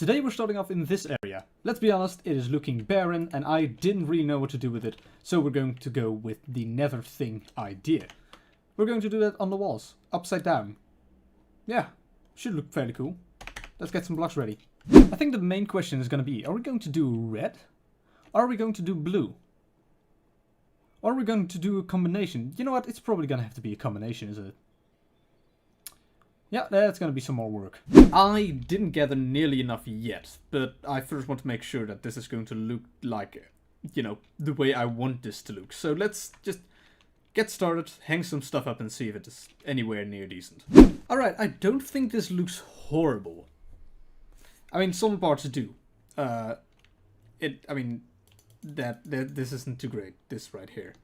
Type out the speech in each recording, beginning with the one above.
Today we're starting off in this area. Let's be honest, it is looking barren and I didn't really know what to do with it, so we're going to go with the nether thing idea. We're going to do that on the walls, upside down. Yeah, should look fairly cool. Let's get some blocks ready. I think the main question is going to be, are we going to do red? Or are we going to do blue? Or are we going to do a combination? You know what, it's probably going to have to be a combination, isn't it? Yeah, that's going to be some more work. I didn't gather nearly enough yet, but I first want to make sure that this is going to look like, you know, the way I want this to look. So let's just get started, hang some stuff up and see if it is anywhere near decent. Alright, I don't think this looks horrible. I mean, some parts do. This isn't too great, this right here.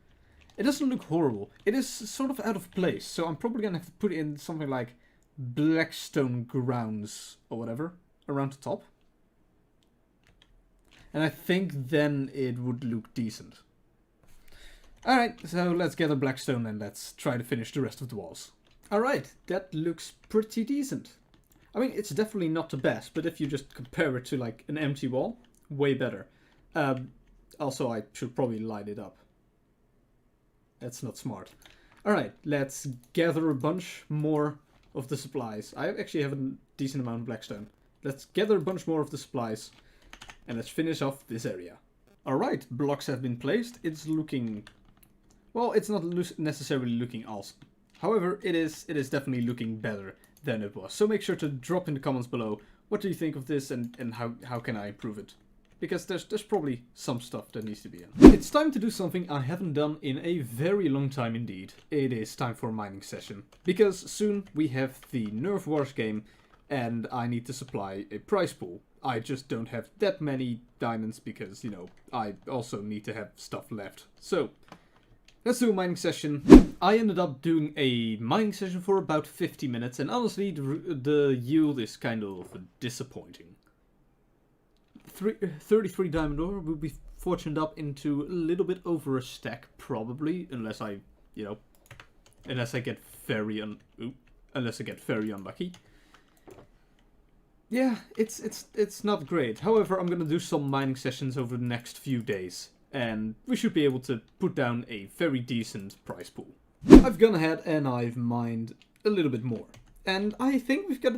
It doesn't look horrible. It is sort of out of place, so I'm probably going to have to put in something like blackstone grounds or whatever around the top, and I think then it would look decent. Alright, so let's gather blackstone and let's try to finish the rest of the walls. Alright, that looks pretty decent. I mean, it's definitely not the best, but if you just compare it to like an empty wall, way better. Also, I should probably light it up. That's not smart. Alright, let's gather a bunch more of the supplies. I actually have a decent amount of blackstone. Let's gather a bunch more of the supplies and let's finish off this area. Alright, blocks have been placed. It's looking... well, it's not necessarily looking awesome. However, it is definitely looking better than it was. So make sure to drop in the comments below what do you think of this and how can I improve it. Because there's probably some stuff that needs to be in. It's time to do something I haven't done in a very long time indeed. It is time for a mining session. Because soon we have the Nerf Wars game and I need to supply a prize pool. I just don't have that many diamonds because, you know, I also need to have stuff left. So, let's do a mining session. I ended up doing a mining session for about 50 minutes and honestly the yield is kind of disappointing. 33 diamond ore will be fortuned up into a little bit over a stack probably, unless I get very unlucky. Yeah, it's not great. However, I'm gonna do some mining sessions over the next few days, and we should be able to put down a very decent prize pool. I've gone ahead and I've mined a little bit more, and I think we've got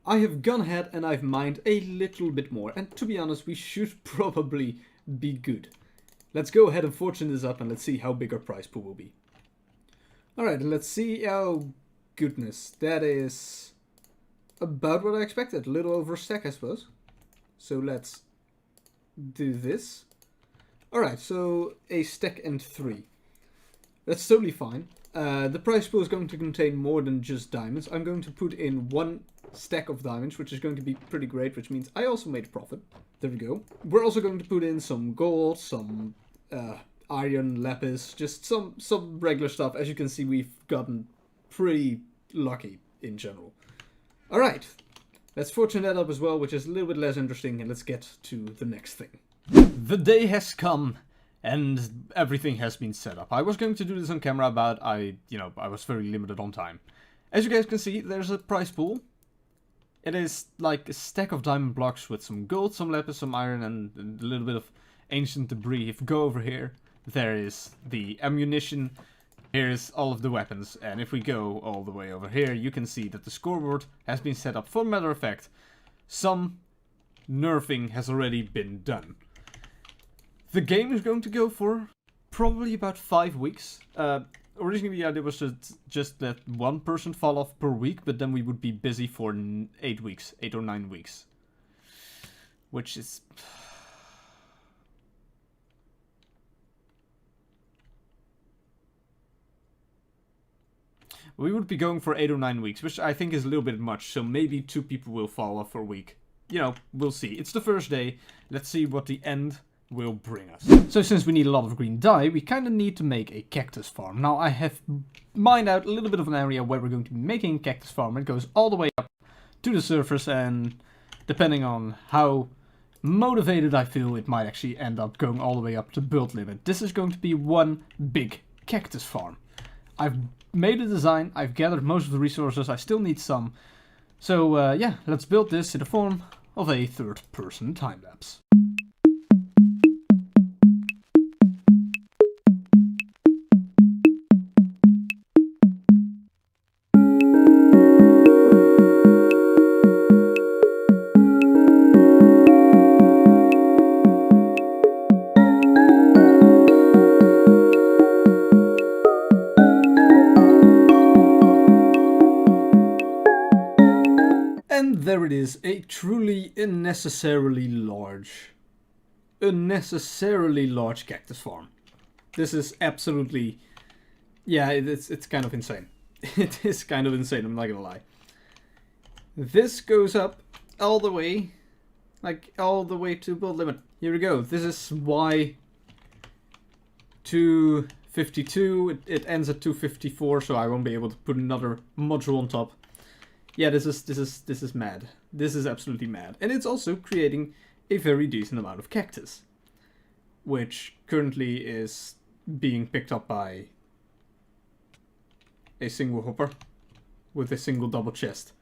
I have gone ahead and I've mined a little bit more, and to be honest, we should probably be good. Let's go ahead and fortune this up and let's see how big our prize pool will be. Alright, and let's see. Oh, goodness. That is about what I expected. A little over a stack, I suppose. So let's do this. Alright, so a stack and 3. That's totally fine. The prize pool is going to contain more than just diamonds. I'm going to put in 1 stack of diamonds, which is going to be pretty great, which means I also made a profit. There we go. We're also going to put in some gold, some iron, lapis, just some regular stuff. As you can see, we've gotten pretty lucky in general. Alright, let's fortune that up as well, which is a little bit less interesting, and let's get to the next thing. The day has come. And everything has been set up. I was going to do this on camera, but I was very limited on time. As you guys can see, there's a prize pool. It is like a stack of diamond blocks with some gold, some lapis, some iron, and a little bit of ancient debris. If you go over here, there is the ammunition. Here's all of the weapons. And if we go all the way over here, you can see that the scoreboard has been set up. For a matter of fact, some nerfing has already been done. The game is going to go for probably about 5 weeks. Originally the idea was just let one person fall off per week, but then we would be busy for 8 weeks, 8 or 9 weeks. Which is... we would be going for 8 or 9 weeks, which I think is a little bit much, so maybe 2 people will fall off for a week. You know, we'll see. It's the first day. Let's see what the end will bring us. So since we need a lot of green dye, we kind of need to make a cactus farm. Now I have mined out a little bit of an area where we're going to be making a cactus farm. It goes all the way up to the surface, and depending on how motivated I feel, it might actually end up going all the way up to build limit. This is going to be one big cactus farm. I've made a design, I've gathered most of the resources, I still need some So yeah, let's build this in the form of a third-person time-lapse. And there it is, a truly unnecessarily large cactus farm. This is absolutely, yeah, it's kind of insane. It is kind of insane, I'm not gonna lie. This goes up all the way, like all the way to build limit. Here we go, this is why 252, it ends at 254, so I won't be able to put another module on top. Yeah, this is mad. This is absolutely mad. And it's also creating a very decent amount of cactus, which currently is being picked up by a single hopper with a single double chest.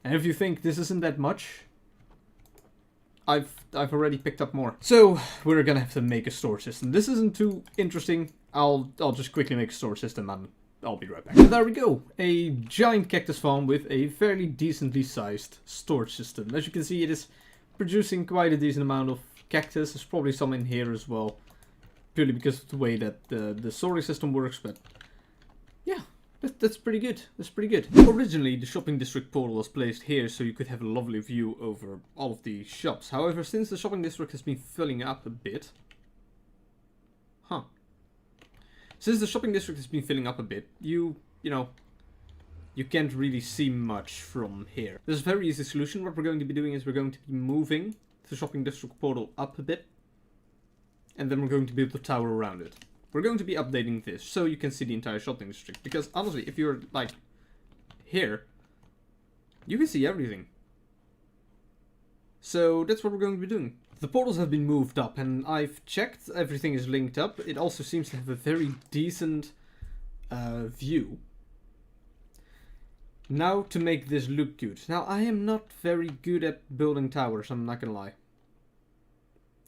And if you think this isn't that much, I've already picked up more. So we're gonna have to make a storage system. This isn't too interesting. I'll just quickly make a storage system and I'll be right back. And there we go, a giant cactus farm with a fairly decently sized storage system. As you can see, it is producing quite a decent amount of cactus. There's probably some in here as well, purely because of the way that the storage system works, but yeah, that's pretty good. That's pretty good. Originally, the shopping district portal was placed here so you could have a lovely view over all of the shops. However, since the shopping district has been filling up a bit, since the shopping district has been filling up a bit, you can't really see much from here. There's a very easy solution. What we're going to be doing is we're going to be moving the shopping district portal up a bit, and then we're going to build the tower around it. We're going to be updating this so you can see the entire shopping district, because honestly, if you're like here, you can see everything. So that's what we're going to be doing. The portals have been moved up, and I've checked, everything is linked up. It also seems to have a very decent view. Now to make this look good. Now I am not very good at building towers, I'm not gonna lie.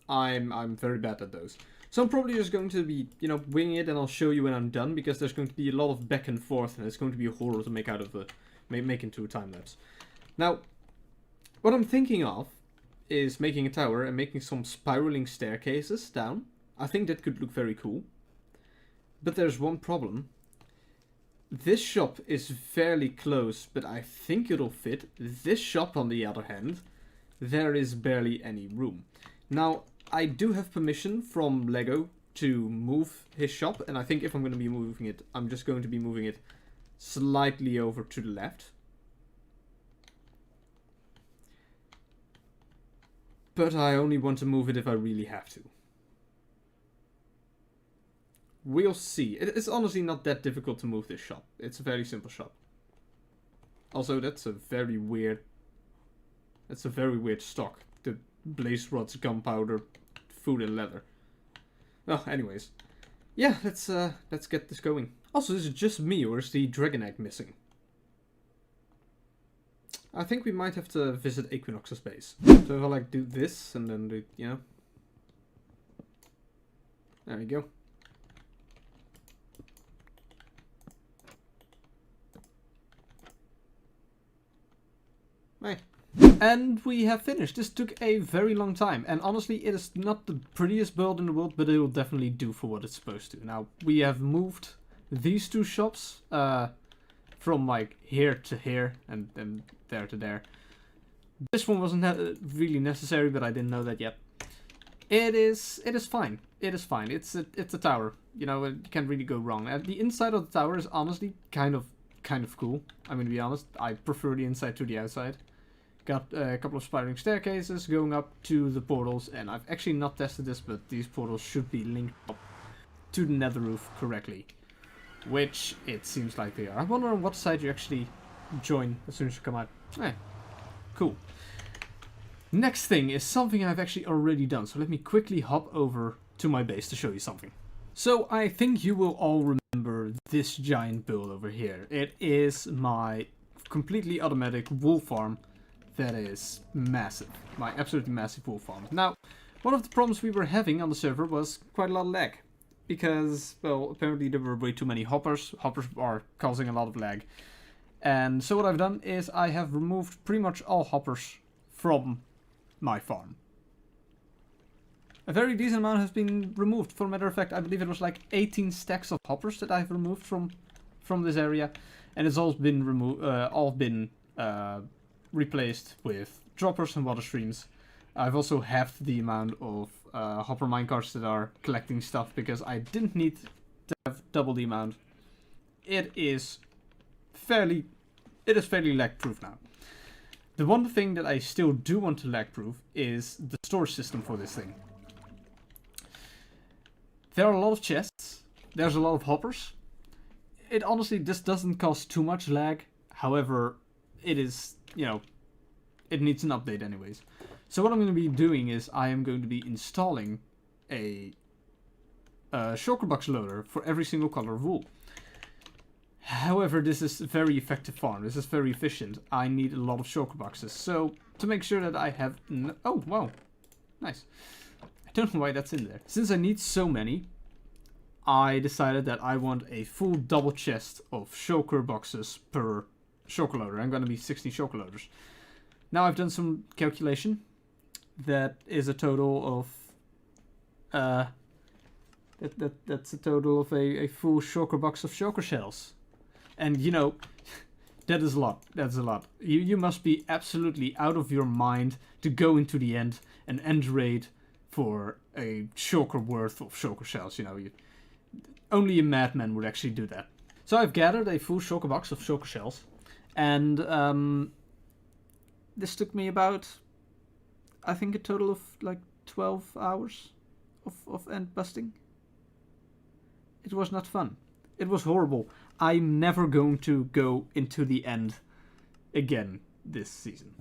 I'm very bad at those. So I'm probably just going to be, winging it, and I'll show you when I'm done, because there's going to be a lot of back and forth, and it's going to be a horror to make out of make into a time lapse. Now, what I'm thinking of is making a tower and making some spiraling staircases down. I think that could look very cool. But there's one problem. This shop is fairly close, but I think it'll fit. This shop, on the other hand, there is barely any room. Now, I do have permission from Lego to move his shop, and I think if I'm going to be moving it, I'm just going to be moving it slightly over to the left. But I only want to move it if I really have to. We'll see. It's honestly not that difficult to move this shop. It's a very simple shop. Also, that's a very weird stock. The blaze rods, gunpowder, food and leather. Oh, anyways. Yeah, let's get this going. Also, is it just me, or is the dragon egg missing? I think we might have to visit Equinox's base. So if I like do this and then do, there we go. Hey. And we have finished. This took a very long time, and honestly it is not the prettiest build in the world, but it will definitely do for what it's supposed to. Now, we have moved these two shops from like here to here and then there to there. This one wasn't really necessary, but I didn't know that yet. It is fine. It is fine. It's a tower. You can't really go wrong. And the inside of the tower is honestly kind of cool. I'm gonna be honest. I prefer the inside to the outside. Got a couple of spiraling staircases going up to the portals, and I've actually not tested this, but these portals should be linked up to the nether roof correctly, which it seems like they are. I wonder on what side you actually join as soon as you come out. Cool. Next thing is something I've actually already done, so let me quickly hop over to my base to show you something. So I think you will all remember this giant build over here. It is my completely automatic wool farm that is massive. My absolutely massive wool farm. Now, one of the problems we were having on the server was quite a lot of lag. Because, well, apparently there were way too many hoppers. Hoppers are causing a lot of lag. And so what I've done is I have removed pretty much all hoppers from my farm. A very decent amount has been removed. For a matter of fact, I believe it was like 18 stacks of hoppers that I've removed from this area. And it's all been replaced with droppers and water streams. I've also halved the amount of hopper minecarts that are collecting stuff because I didn't need to have double the amount. It is fairly lag proof now. The one thing that I still do want to lag proof is the storage system for this thing. There are a lot of chests. There's a lot of hoppers. It honestly, this doesn't cause too much lag. However, it is, it needs an update anyways. So what I'm going to be doing is I am going to be installing a shulker box loader for every single color of wool. However, this is a very effective farm. This is very efficient. I need a lot of shulker boxes. So to make sure that I have... oh, wow. Nice. I don't know why that's in there. Since I need so many, I decided that I want a full double chest of shulker boxes per shulker loader. I'm going to be 16 shulker loaders. Now I've done some calculation. That is a total of... that's a total of a full shulker box of shulker shells. And that is a lot. That's a lot. You must be absolutely out of your mind to go into the end and end raid for a shulker worth of shulker shells. Only a madman would actually do that. So I've gathered a full shulker box of shulker shells, and this took me about, I think, a total of like 12 hours of end busting. It was not fun. It was horrible. I'm never going to go into the end again this season.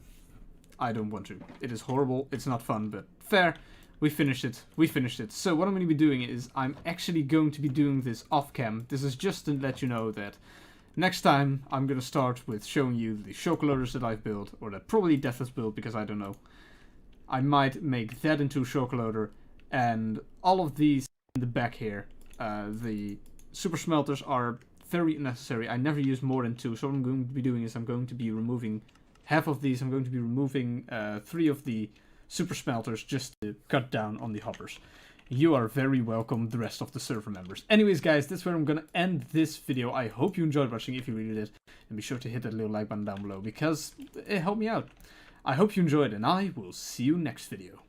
I don't want to. It is horrible. It's not fun, but fair. We finished it. We finished it. So what I'm going to be doing is I'm actually going to be doing this off cam. This is just to let you know that next time I'm going to start with showing you the shulker loaders that I've built, or that probably Death has built because I don't know. I might make that into a shulker loader, and all of these in the back here, the super smelters are very necessary. I never use more than 2, so what I'm going to be doing is I'm going to be removing half of these. I'm going to be removing 3 of the super smelters just to cut down on the hoppers. You are very welcome, the rest of the server members. Anyways, guys, that's where I'm going to end this video. I hope you enjoyed watching. If you really did, and be sure to hit that little like button down below because it helped me out. I hope you enjoyed, and I will see you next video.